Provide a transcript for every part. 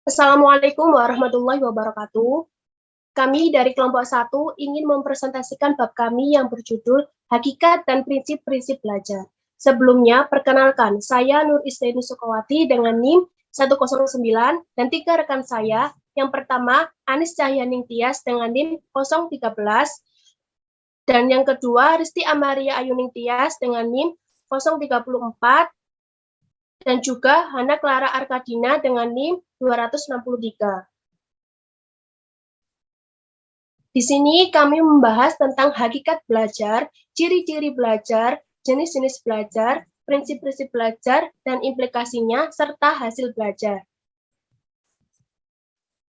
Assalamualaikum warahmatullahi wabarakatuh. Kami dari kelompok 1 ingin mempresentasikan bab kami yang berjudul Hakikat dan Prinsip-Prinsip Belajar. Sebelumnya, perkenalkan, saya Nur Istiani Sukawati dengan NIM 109 dan 3 rekan saya. Yang pertama, Anis Cahyaning Tias dengan NIM 013, dan yang kedua, Risti Amaria Ayuning Tias dengan NIM 034, dan juga Hana Clara Arkadina dengan NIM 263. Di sini kami membahas tentang hakikat belajar, ciri-ciri belajar, jenis-jenis belajar, prinsip-prinsip belajar, dan implikasinya, serta hasil belajar.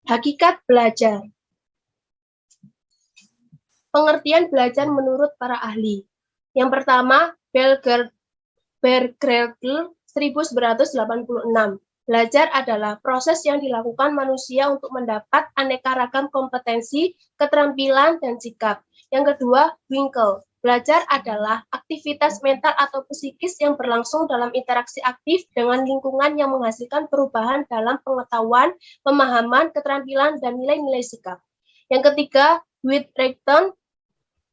Hakikat belajar. Pengertian belajar menurut para ahli. Yang pertama, Bergergel 1986. Belajar adalah proses yang dilakukan manusia untuk mendapat aneka ragam kompetensi, keterampilan, dan sikap. Yang kedua, Winkel. Belajar adalah aktivitas mental atau psikis yang berlangsung dalam interaksi aktif dengan lingkungan yang menghasilkan perubahan dalam pengetahuan, pemahaman, keterampilan, dan nilai-nilai sikap. Yang ketiga, Whittington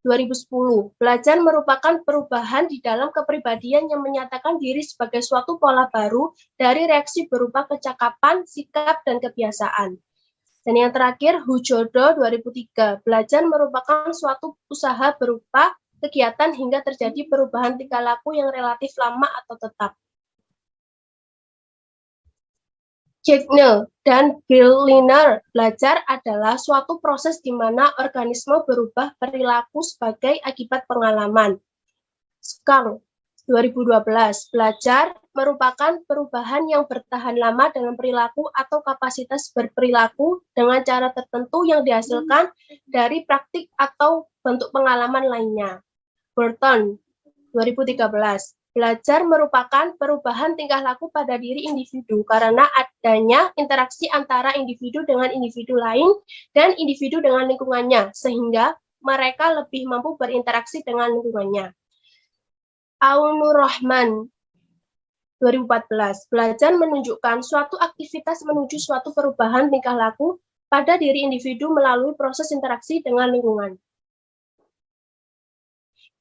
2010. Belajar merupakan perubahan di dalam kepribadian yang menyatakan diri sebagai suatu pola baru dari reaksi berupa kecakapan, sikap, dan kebiasaan. Dan yang terakhir, Hujodo 2003. Belajar merupakan suatu usaha berupa kegiatan hingga terjadi perubahan tingkah laku yang relatif lama atau tetap. Jacknell dan Gilliner, belajar adalah suatu proses di mana organisme berubah perilaku sebagai akibat pengalaman. Skang 2012, belajar merupakan perubahan yang bertahan lama dalam perilaku atau kapasitas berperilaku dengan cara tertentu yang dihasilkan dari praktik atau bentuk pengalaman lainnya. Burton 2013, belajar merupakan perubahan tingkah laku pada diri individu karena adanya interaksi antara individu dengan individu lain dan individu dengan lingkungannya, sehingga mereka lebih mampu berinteraksi dengan lingkungannya. Aunur Rahman 2014, belajar menunjukkan suatu aktivitas menuju suatu perubahan tingkah laku pada diri individu melalui proses interaksi dengan lingkungan.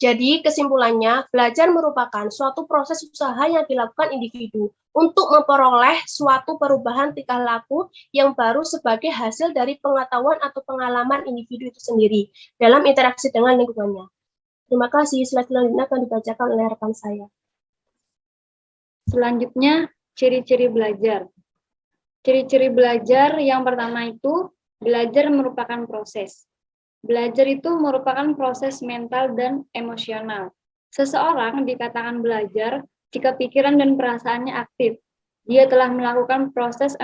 Jadi, kesimpulannya, belajar merupakan suatu proses usaha yang dilakukan individu untuk memperoleh suatu perubahan tingkah laku yang baru sebagai hasil dari pengetahuan atau pengalaman individu itu sendiri dalam interaksi dengan lingkungannya. Terima kasih. Slide selanjutnya akan dibacakan oleh rekan saya. Selanjutnya, ciri-ciri belajar. Ciri-ciri belajar yang pertama itu, belajar merupakan proses. Belajar itu merupakan proses mental dan emosional. Seseorang dikatakan belajar jika pikiran dan perasaannya aktif. Dia telah melakukan proses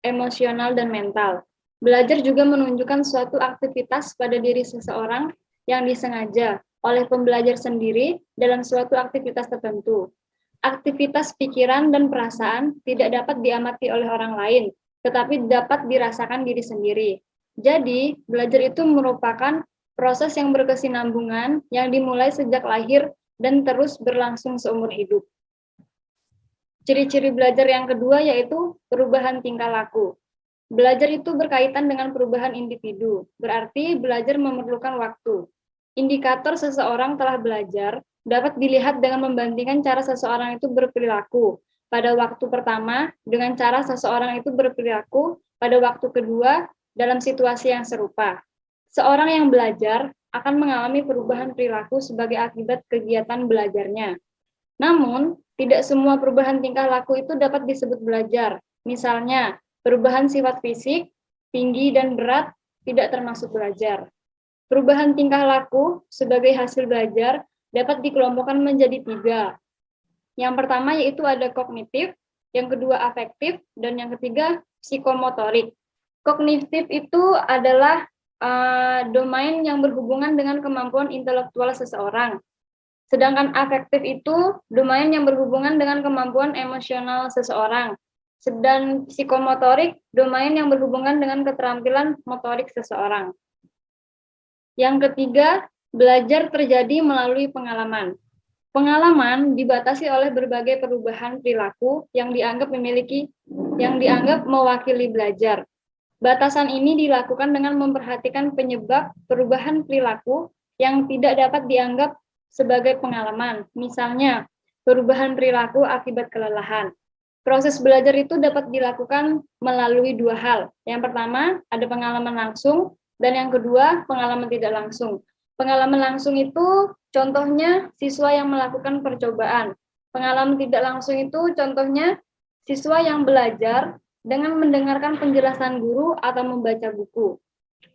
emosional dan mental. Belajar juga menunjukkan suatu aktivitas pada diri seseorang yang disengaja oleh pembelajar sendiri dalam suatu aktivitas tertentu. Aktivitas pikiran dan perasaan tidak dapat diamati oleh orang lain, tetapi dapat dirasakan diri sendiri. Jadi, belajar itu merupakan proses yang berkesinambungan yang dimulai sejak lahir dan terus berlangsung seumur hidup. Ciri-ciri belajar yang kedua yaitu perubahan tingkah laku. Belajar itu berkaitan dengan perubahan individu, berarti belajar memerlukan waktu. Indikator seseorang telah belajar dapat dilihat dengan membandingkan cara seseorang itu berperilaku pada waktu pertama dengan cara seseorang itu berperilaku pada waktu kedua dalam situasi yang serupa. Seorang yang belajar akan mengalami perubahan perilaku sebagai akibat kegiatan belajarnya. Namun, tidak semua perubahan tingkah laku itu dapat disebut belajar. Misalnya, perubahan sifat fisik, tinggi dan berat tidak termasuk belajar. Perubahan tingkah laku sebagai hasil belajar dapat dikelompokkan menjadi 3. Yang pertama yaitu ada kognitif, yang kedua afektif, dan yang ketiga psikomotorik. Kognitif itu adalah domain yang berhubungan dengan kemampuan intelektual seseorang. Sedangkan afektif itu domain yang berhubungan dengan kemampuan emosional seseorang. Dan psikomotorik domain yang berhubungan dengan keterampilan motorik seseorang. Yang ketiga, belajar terjadi melalui pengalaman. Pengalaman dibatasi oleh berbagai perubahan perilaku yang dianggap mewakili belajar. Batasan ini dilakukan dengan memperhatikan penyebab perubahan perilaku yang tidak dapat dianggap sebagai pengalaman. Misalnya, perubahan perilaku akibat kelelahan. Proses belajar itu dapat dilakukan melalui dua hal. Yang pertama, ada pengalaman langsung, dan yang kedua, pengalaman tidak langsung. Pengalaman langsung itu contohnya siswa yang melakukan percobaan. Pengalaman tidak langsung itu contohnya siswa yang belajar dengan mendengarkan penjelasan guru atau membaca buku.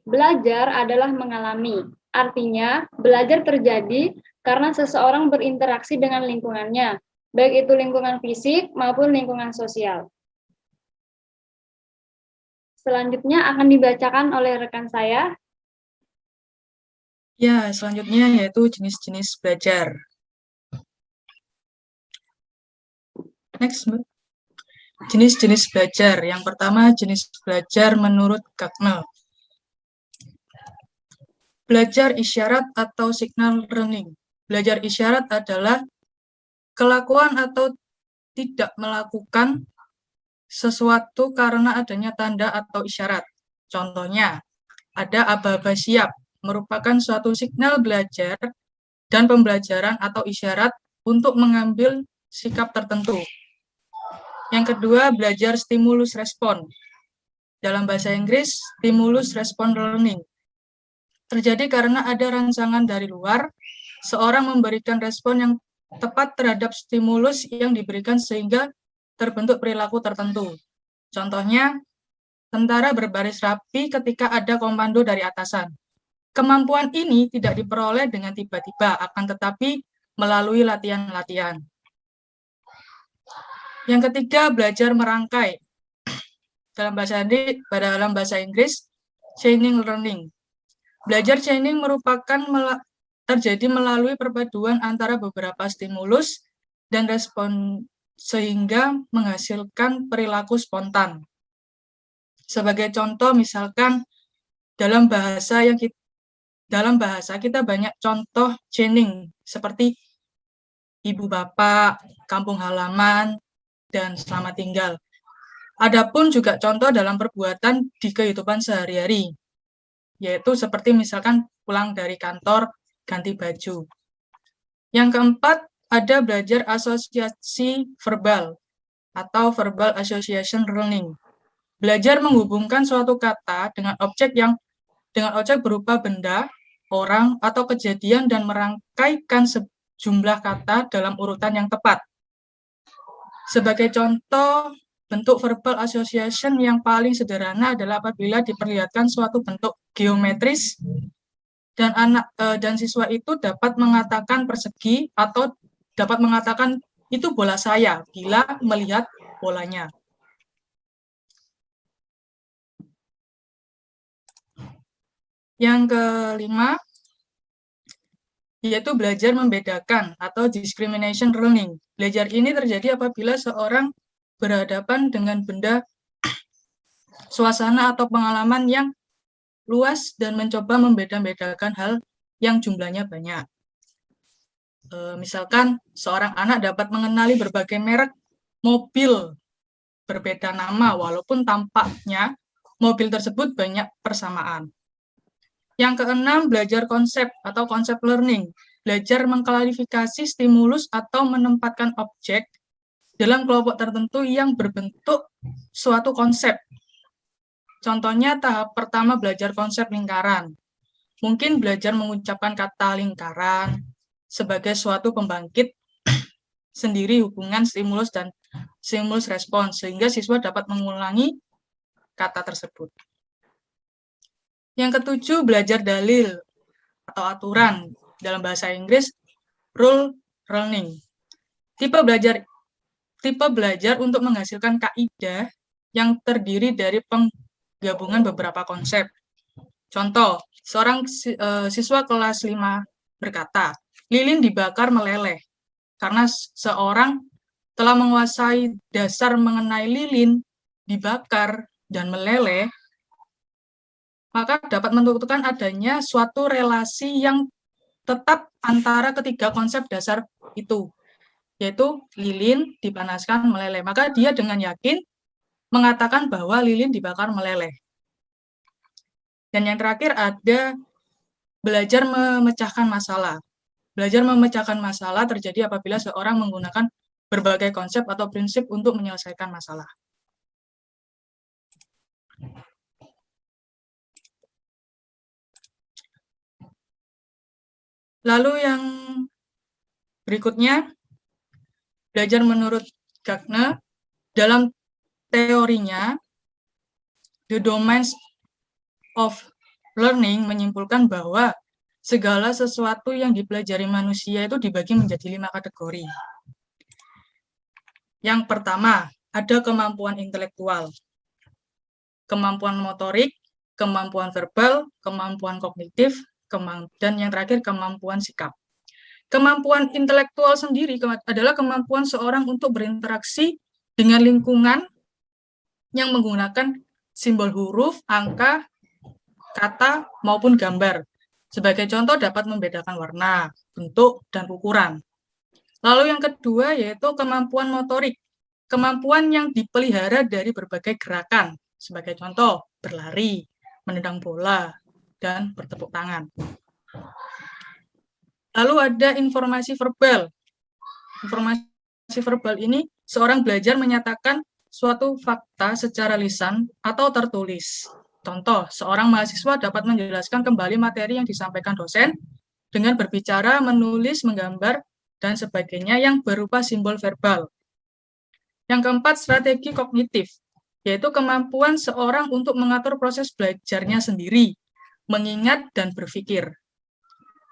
Belajar adalah mengalami. Artinya, belajar terjadi karena seseorang berinteraksi dengan lingkungannya, baik itu lingkungan fisik maupun lingkungan sosial. Selanjutnya akan dibacakan oleh rekan saya. Ya, selanjutnya yaitu jenis-jenis belajar. Next, Mbak. Jenis-jenis belajar. Yang pertama, jenis belajar menurut Gagnel. Belajar isyarat atau signal learning. Belajar isyarat adalah kelakuan atau tidak melakukan sesuatu karena adanya tanda atau isyarat. Contohnya, ada aba-aba siap, merupakan suatu signal belajar dan pembelajaran atau isyarat untuk mengambil sikap tertentu. Yang kedua, belajar stimulus respon. Dalam bahasa Inggris, stimulus respon learning. Terjadi karena ada rangsangan dari luar, seorang memberikan respon yang tepat terhadap stimulus yang diberikan sehingga terbentuk perilaku tertentu. Contohnya, tentara berbaris rapi ketika ada komando dari atasan. Kemampuan ini tidak diperoleh dengan tiba-tiba, akan tetapi melalui latihan-latihan. Yang ketiga, belajar merangkai. Dalam bahasa Inggris, chaining learning. Belajar chaining merupakan terjadi melalui perpaduan antara beberapa stimulus dan respon sehingga menghasilkan perilaku spontan. Sebagai contoh, misalkan dalam bahasa kita banyak contoh chaining seperti ibu bapak, kampung halaman, dan selamat tinggal. Adapun juga contoh dalam perbuatan di kehidupan sehari-hari, yaitu seperti misalkan pulang dari kantor, ganti baju. Yang keempat, ada belajar asosiasi verbal atau verbal association learning. Belajar menghubungkan suatu kata dengan objek berupa benda, orang, atau kejadian dan merangkaikan sejumlah kata dalam urutan yang tepat. Sebagai contoh, bentuk verbal association yang paling sederhana adalah apabila diperlihatkan suatu bentuk geometris dan siswa itu dapat mengatakan persegi atau dapat mengatakan itu bola saya bila melihat bolanya. Yang kelima, yaitu belajar membedakan atau discrimination learning. Belajar ini terjadi apabila seorang berhadapan dengan benda, suasana atau pengalaman yang luas dan mencoba membeda-bedakan hal yang jumlahnya banyak. Misalkan seorang anak dapat mengenali berbagai merek mobil berbeda nama walaupun tampaknya mobil tersebut banyak persamaan. Yang keenam, belajar konsep atau konsep learning. Belajar mengklarifikasi stimulus atau menempatkan objek dalam kelompok tertentu yang berbentuk suatu konsep. Contohnya tahap pertama belajar konsep lingkaran. Mungkin belajar mengucapkan kata lingkaran sebagai suatu pembangkit sendiri hubungan stimulus dan stimulus respons, sehingga siswa dapat mengulangi kata tersebut. Yang ketujuh, belajar dalil atau aturan. Dalam bahasa Inggris, rule learning. Tipe belajar untuk menghasilkan kaidah yang terdiri dari penggabungan beberapa konsep. Contoh, seorang siswa kelas 5 berkata, lilin dibakar meleleh. Karena seorang telah menguasai dasar mengenai lilin dibakar dan meleleh, maka dapat menentukan adanya suatu relasi yang tetap antara ketiga konsep dasar itu, yaitu lilin dipanaskan meleleh. Maka dia dengan yakin mengatakan bahwa lilin dibakar meleleh. Dan yang terakhir ada belajar memecahkan masalah. Belajar memecahkan masalah terjadi apabila seorang menggunakan berbagai konsep atau prinsip untuk menyelesaikan masalah. Lalu yang berikutnya, belajar menurut Gardner, dalam teorinya, the domains of learning menyimpulkan bahwa segala sesuatu yang dipelajari manusia itu dibagi menjadi 5 kategori. Yang pertama, ada kemampuan intelektual, kemampuan motorik, kemampuan verbal, kemampuan kognitif, dan yang terakhir kemampuan sikap. Kemampuan intelektual sendiri adalah kemampuan seorang untuk berinteraksi dengan lingkungan yang menggunakan simbol huruf, angka, kata, maupun gambar. Sebagai contoh dapat membedakan warna, bentuk, dan ukuran. Lalu yang kedua yaitu kemampuan motorik. Kemampuan yang dipelihara dari berbagai gerakan. Sebagai contoh, berlari, menendang bola, dan bertepuk tangan. Lalu ada informasi verbal. Informasi verbal ini seorang belajar menyatakan suatu fakta secara lisan atau tertulis. Contoh, seorang mahasiswa dapat menjelaskan kembali materi yang disampaikan dosen dengan berbicara, menulis, menggambar, dan sebagainya yang berupa simbol verbal. Yang keempat, strategi kognitif, yaitu kemampuan seorang untuk mengatur proses belajarnya sendiri, mengingat dan berpikir.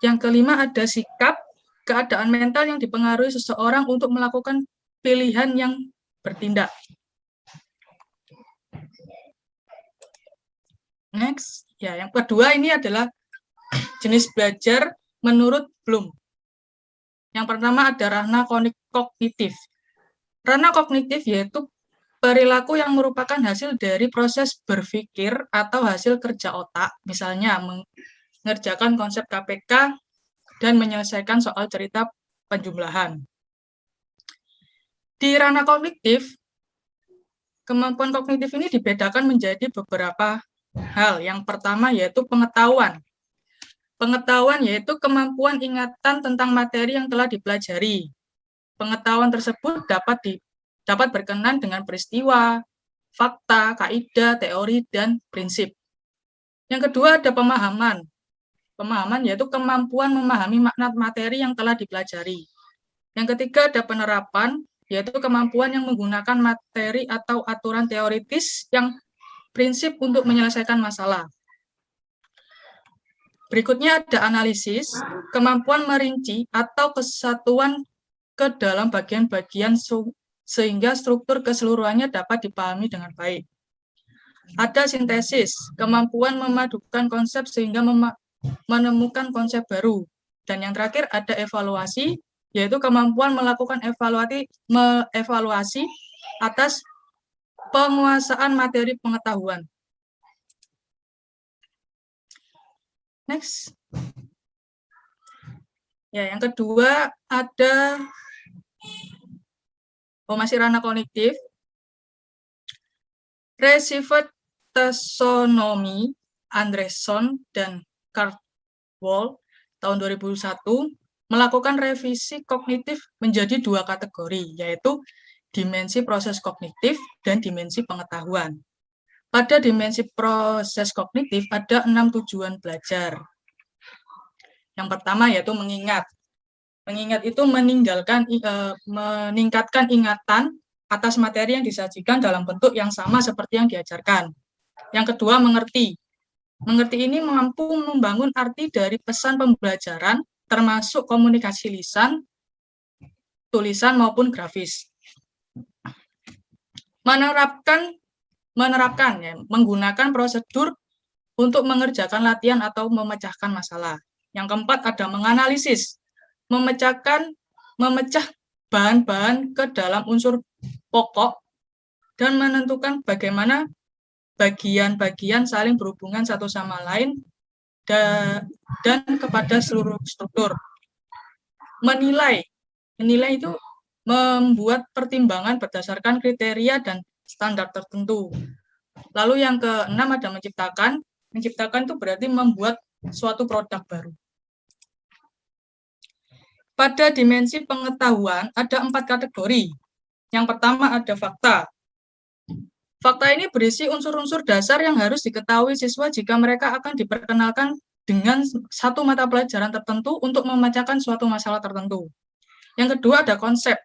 Yang kelima ada sikap, keadaan mental yang dipengaruhi seseorang untuk melakukan pilihan yang bertindak. Next, ya yang kedua ini adalah jenis belajar menurut Bloom. Yang pertama ada ranah kognitif. Ranah kognitif yaitu perilaku yang merupakan hasil dari proses berpikir atau hasil kerja otak, misalnya mengerjakan konsep KPK dan menyelesaikan soal cerita penjumlahan. Di ranah kognitif, kemampuan kognitif ini dibedakan menjadi beberapa hal. Yang pertama yaitu pengetahuan. Pengetahuan yaitu kemampuan ingatan tentang materi yang telah dipelajari. Pengetahuan tersebut dapat berkenan dengan peristiwa, fakta, kaidah, teori, dan prinsip. Yang kedua ada pemahaman. Pemahaman yaitu kemampuan memahami makna materi yang telah dipelajari. Yang ketiga ada penerapan, yaitu kemampuan yang menggunakan materi atau aturan teoritis yang prinsip untuk menyelesaikan masalah. Berikutnya ada analisis, kemampuan merinci atau kesatuan ke dalam bagian-bagian sehingga struktur keseluruhannya dapat dipahami dengan baik. Ada sintesis, kemampuan memadukan konsep sehingga menemukan konsep baru. Dan yang terakhir ada evaluasi, yaitu kemampuan melakukan evaluasi atas penguasaan materi pengetahuan. Next. Ya, yang kedua ada masih ranah kognitif. Received Taxonomy, Andreson dan Cardwell tahun 2001 melakukan revisi kognitif menjadi 2 kategori, yaitu dimensi proses kognitif dan dimensi pengetahuan. Pada dimensi proses kognitif ada 6 tujuan belajar. Yang pertama yaitu mengingat. Mengingat itu meningkatkan ingatan atas materi yang disajikan dalam bentuk yang sama seperti yang diajarkan. Yang kedua, mengerti. Mengerti ini mampu membangun arti dari pesan pembelajaran, termasuk komunikasi lisan, tulisan, maupun grafis. Menerapkan ya, menggunakan prosedur untuk mengerjakan latihan atau memecahkan masalah. Yang keempat ada menganalisis, memecah bahan-bahan ke dalam unsur pokok dan menentukan bagaimana bagian-bagian saling berhubungan satu sama lain dan kepada seluruh struktur. Menilai itu membuat pertimbangan berdasarkan kriteria dan standar tertentu. Lalu yang keenam ada menciptakan. Menciptakan itu berarti membuat suatu produk baru. Pada dimensi pengetahuan ada 4 kategori. Yang pertama ada fakta. Fakta ini berisi unsur-unsur dasar yang harus diketahui siswa jika mereka akan diperkenalkan dengan satu mata pelajaran tertentu untuk memecahkan suatu masalah tertentu. Yang kedua ada konsep,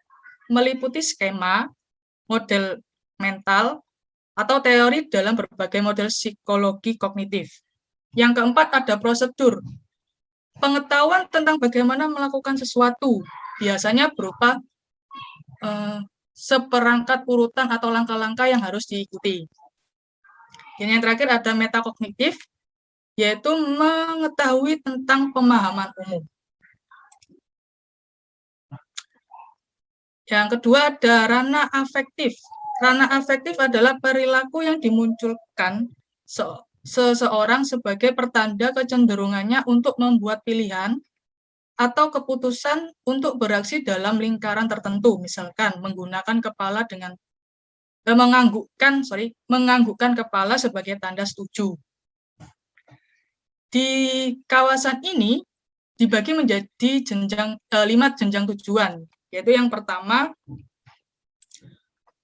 meliputi skema, model mental, atau teori dalam berbagai model psikologi kognitif. Yang keempat ada prosedur, pengetahuan tentang bagaimana melakukan sesuatu, biasanya berupa seperangkat urutan atau langkah-langkah yang harus diikuti. Dan yang terakhir ada metakognitif, yaitu mengetahui tentang pemahaman umum. Yang kedua ada ranah afektif. Ranah afektif adalah perilaku yang dimunculkan seseorang sebagai pertanda kecenderungannya untuk membuat pilihan atau keputusan untuk beraksi dalam lingkaran tertentu, misalkan menggunakan kepala dengan menganggukkan kepala sebagai tanda setuju. Di kawasan ini dibagi menjadi 5 jenjang tujuan, yaitu yang pertama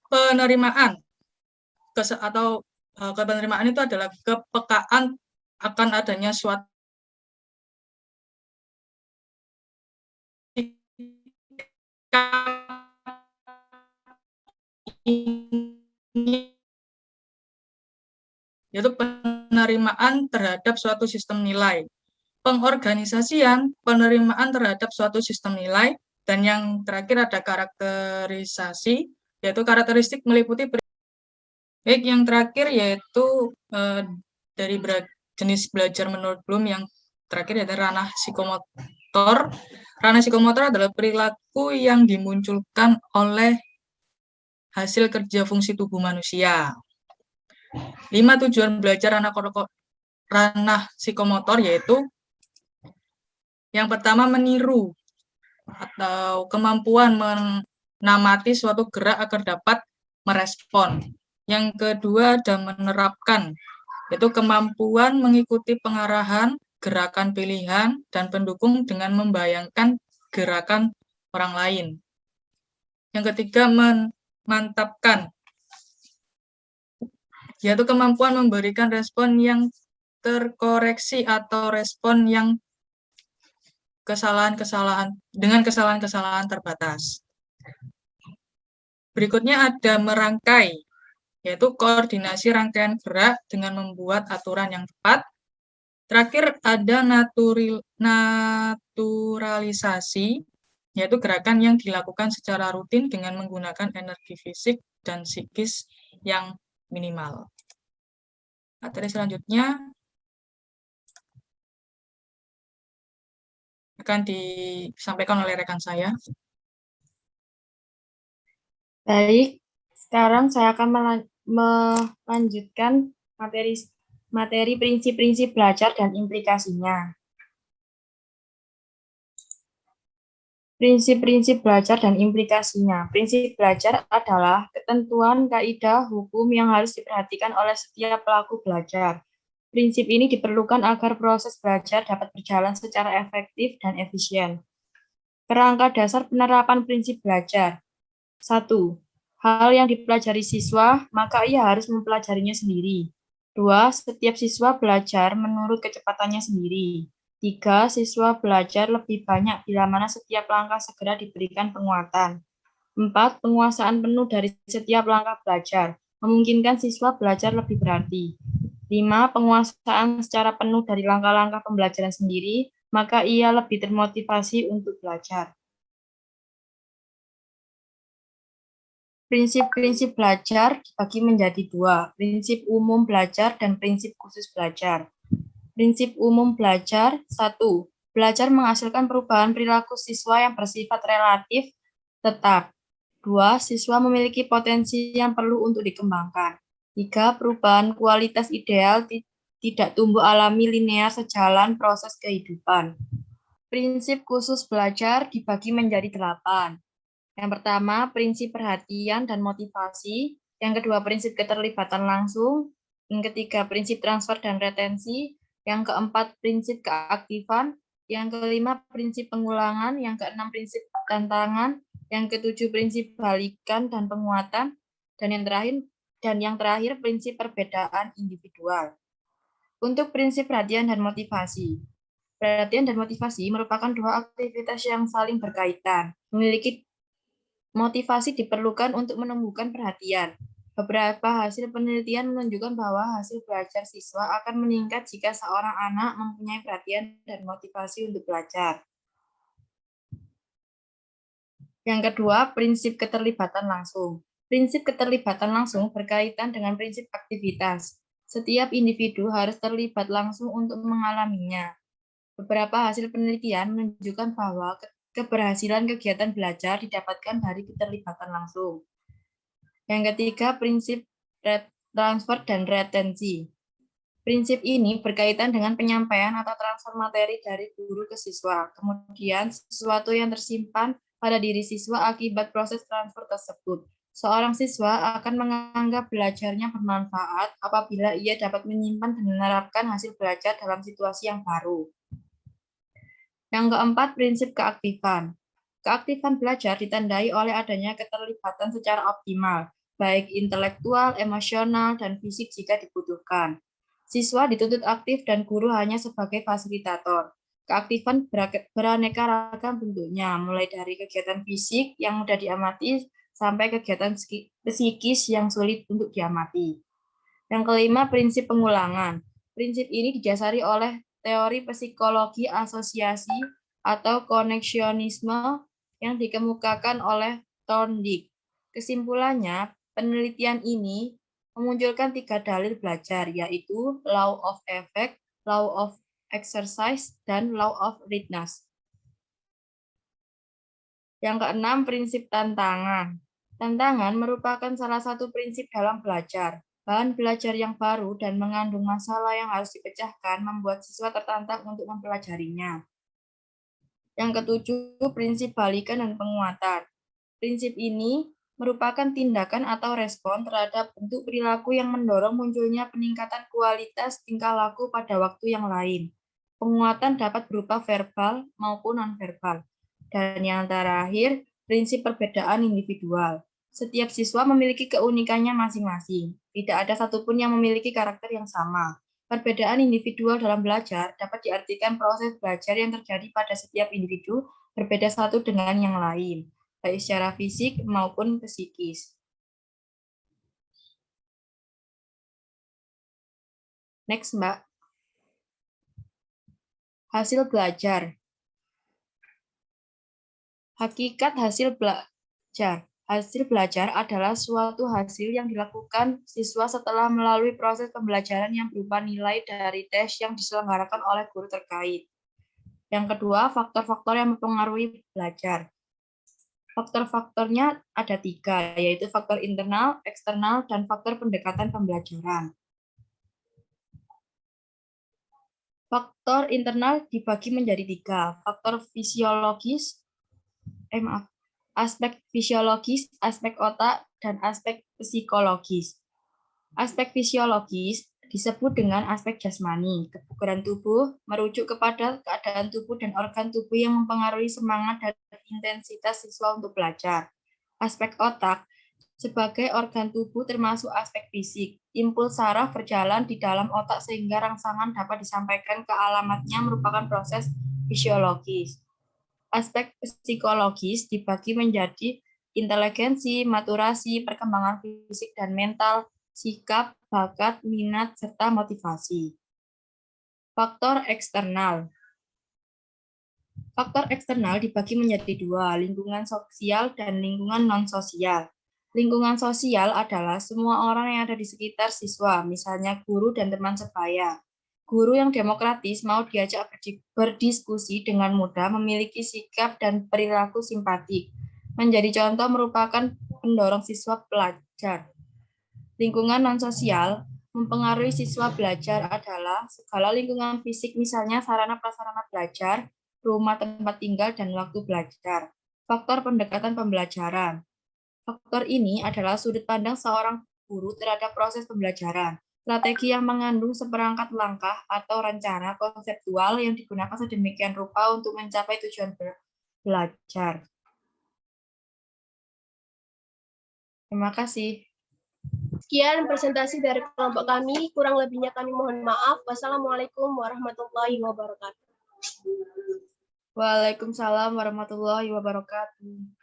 penerimaan atau penerimaan itu adalah kepekaan akan adanya suatu yaitu penerimaan terhadap suatu sistem nilai, pengorganisasian, penerimaan terhadap suatu sistem nilai, dan yang terakhir ada karakterisasi, yaitu karakteristik meliputi. Baik, yang terakhir yaitu dari jenis belajar menurut Bloom yang terakhir yaitu ranah psikomotor. Ranah psikomotor adalah perilaku yang dimunculkan oleh hasil kerja fungsi tubuh manusia. 5 tujuan belajar ranah psikomotor yaitu yang pertama meniru atau kemampuan menamati suatu gerak agar dapat merespon. Yang kedua ada menerapkan, yaitu kemampuan mengikuti pengarahan, gerakan pilihan, dan pendukung dengan membayangkan gerakan orang lain. Yang ketiga memantapkan, yaitu kemampuan memberikan respon yang terkoreksi atau respon yang dengan kesalahan-kesalahan terbatas. Berikutnya ada merangkai, yaitu koordinasi rangkaian gerak dengan membuat aturan yang tepat. Terakhir ada naturalisasi, yaitu gerakan yang dilakukan secara rutin dengan menggunakan energi fisik dan psikis yang minimal. Materi selanjutnya akan disampaikan oleh rekan saya. Baik, sekarang saya akan melanjutkan materi prinsip-prinsip belajar dan implikasinya. Prinsip-prinsip belajar dan implikasinya. Prinsip belajar adalah ketentuan kaidah hukum yang harus diperhatikan oleh setiap pelaku belajar. Prinsip ini diperlukan agar proses belajar dapat berjalan secara efektif dan efisien. Kerangka dasar penerapan prinsip belajar. 1. Hal yang dipelajari siswa, maka ia harus mempelajarinya sendiri. 2. Setiap siswa belajar menurut kecepatannya sendiri. 3. Siswa belajar lebih banyak bila mana setiap langkah segera diberikan penguatan. 4. Penguasaan penuh dari setiap langkah belajar, memungkinkan siswa belajar lebih berarti. 5. Penguasaan secara penuh dari langkah-langkah pembelajaran sendiri, maka ia lebih termotivasi untuk belajar. Prinsip-prinsip belajar dibagi menjadi 2, prinsip umum belajar dan prinsip khusus belajar. Prinsip umum belajar, 1. Belajar menghasilkan perubahan perilaku siswa yang bersifat relatif tetap. 2. Siswa memiliki potensi yang perlu untuk dikembangkan. 3. Perubahan kualitas ideal tidak tumbuh alami linear sejalan proses kehidupan. Prinsip khusus belajar dibagi menjadi 8. Yang pertama, prinsip perhatian dan motivasi. Yang kedua, prinsip keterlibatan langsung. Yang ketiga, prinsip transfer dan retensi. Yang keempat, prinsip keaktifan. Yang kelima, prinsip pengulangan. Yang keenam, prinsip tantangan. Yang ketujuh, prinsip balikan dan penguatan. Dan yang terakhir, prinsip perbedaan individual. Untuk prinsip perhatian dan motivasi. Perhatian dan motivasi merupakan dua aktivitas yang saling berkaitan. Memiliki motivasi diperlukan untuk menumbuhkan perhatian. Beberapa hasil penelitian menunjukkan bahwa hasil belajar siswa akan meningkat jika seorang anak mempunyai perhatian dan motivasi untuk belajar. Yang kedua, prinsip keterlibatan langsung. Prinsip keterlibatan langsung berkaitan dengan prinsip aktivitas. Setiap individu harus terlibat langsung untuk mengalaminya. Beberapa hasil penelitian menunjukkan bahwa keberhasilan kegiatan belajar didapatkan dari keterlibatan langsung. Yang ketiga, prinsip transfer dan retensi. Prinsip ini berkaitan dengan penyampaian atau transfer materi dari guru ke siswa. Kemudian, sesuatu yang tersimpan pada diri siswa akibat proses transfer tersebut. Seorang siswa akan menganggap belajarnya bermanfaat apabila ia dapat menyimpan dan menerapkan hasil belajar dalam situasi yang baru. Yang keempat, prinsip keaktifan. Keaktifan belajar ditandai oleh adanya keterlibatan secara optimal, baik intelektual, emosional, dan fisik jika dibutuhkan. Siswa dituntut aktif dan guru hanya sebagai fasilitator. Keaktifan beraneka ragam bentuknya, mulai dari kegiatan fisik yang mudah diamati sampai kegiatan psikis yang sulit untuk diamati. Yang kelima, prinsip pengulangan. Prinsip ini didasari oleh teori psikologi asosiasi atau koneksionisme yang dikemukakan oleh Thorndike. Kesimpulannya, penelitian ini memunculkan 3 dalil belajar, yaitu law of effect, law of exercise, dan law of readiness. Yang keenam, prinsip tantangan. Tantangan merupakan salah satu prinsip dalam belajar. Bahan belajar yang baru dan mengandung masalah yang harus dipecahkan membuat siswa tertantang untuk mempelajarinya. Yang ketujuh, prinsip balikan dan penguatan. Prinsip ini merupakan tindakan atau respon terhadap bentuk perilaku yang mendorong munculnya peningkatan kualitas tingkah laku pada waktu yang lain. Penguatan dapat berupa verbal maupun nonverbal. Dan yang terakhir, prinsip perbedaan individual. Setiap siswa memiliki keunikannya masing-masing. Tidak ada satupun yang memiliki karakter yang sama. Perbedaan individual dalam belajar dapat diartikan proses belajar yang terjadi pada setiap individu berbeda satu dengan yang lain, baik secara fisik maupun psikis. Next, Mbak. Hasil belajar. Hakikat hasil belajar. Hasil belajar adalah suatu hasil yang dilakukan siswa setelah melalui proses pembelajaran yang berupa nilai dari tes yang diselenggarakan oleh guru terkait. Yang kedua, faktor-faktor yang mempengaruhi belajar. Faktor-faktornya ada 3, yaitu faktor internal, eksternal, dan faktor pendekatan pembelajaran. Faktor internal dibagi menjadi 3, faktor fisiologis, aspek fisiologis, aspek otak, dan aspek psikologis. Aspek fisiologis disebut dengan aspek jasmani. Kebugaran tubuh merujuk kepada keadaan tubuh dan organ tubuh yang mempengaruhi semangat dan intensitas siswa untuk belajar. Aspek otak sebagai organ tubuh termasuk aspek fisik. Impuls saraf berjalan di dalam otak sehingga rangsangan dapat disampaikan ke alamatnya merupakan proses fisiologis. Aspek psikologis dibagi menjadi inteligensi, maturasi, perkembangan fisik dan mental, sikap, bakat, minat, serta motivasi. Faktor eksternal. Faktor eksternal dibagi menjadi 2, lingkungan sosial dan lingkungan non-sosial. Lingkungan sosial adalah semua orang yang ada di sekitar siswa, misalnya guru dan teman sebaya. Guru yang demokratis mau diajak berdiskusi dengan mudah, memiliki sikap dan perilaku simpatik. Menjadi contoh merupakan pendorong siswa belajar. Lingkungan non-sosial mempengaruhi siswa belajar adalah segala lingkungan fisik, misalnya sarana prasarana belajar, rumah tempat tinggal, dan waktu belajar. Faktor pendekatan pembelajaran. Faktor ini adalah sudut pandang seorang guru terhadap proses pembelajaran. Strategi yang mengandung seperangkat langkah atau rencana konseptual yang digunakan sedemikian rupa untuk mencapai tujuan belajar. Terima kasih. Sekian presentasi dari kelompok kami. Kurang lebihnya kami mohon maaf. Wassalamualaikum warahmatullahi wabarakatuh. Waalaikumsalam warahmatullahi wabarakatuh.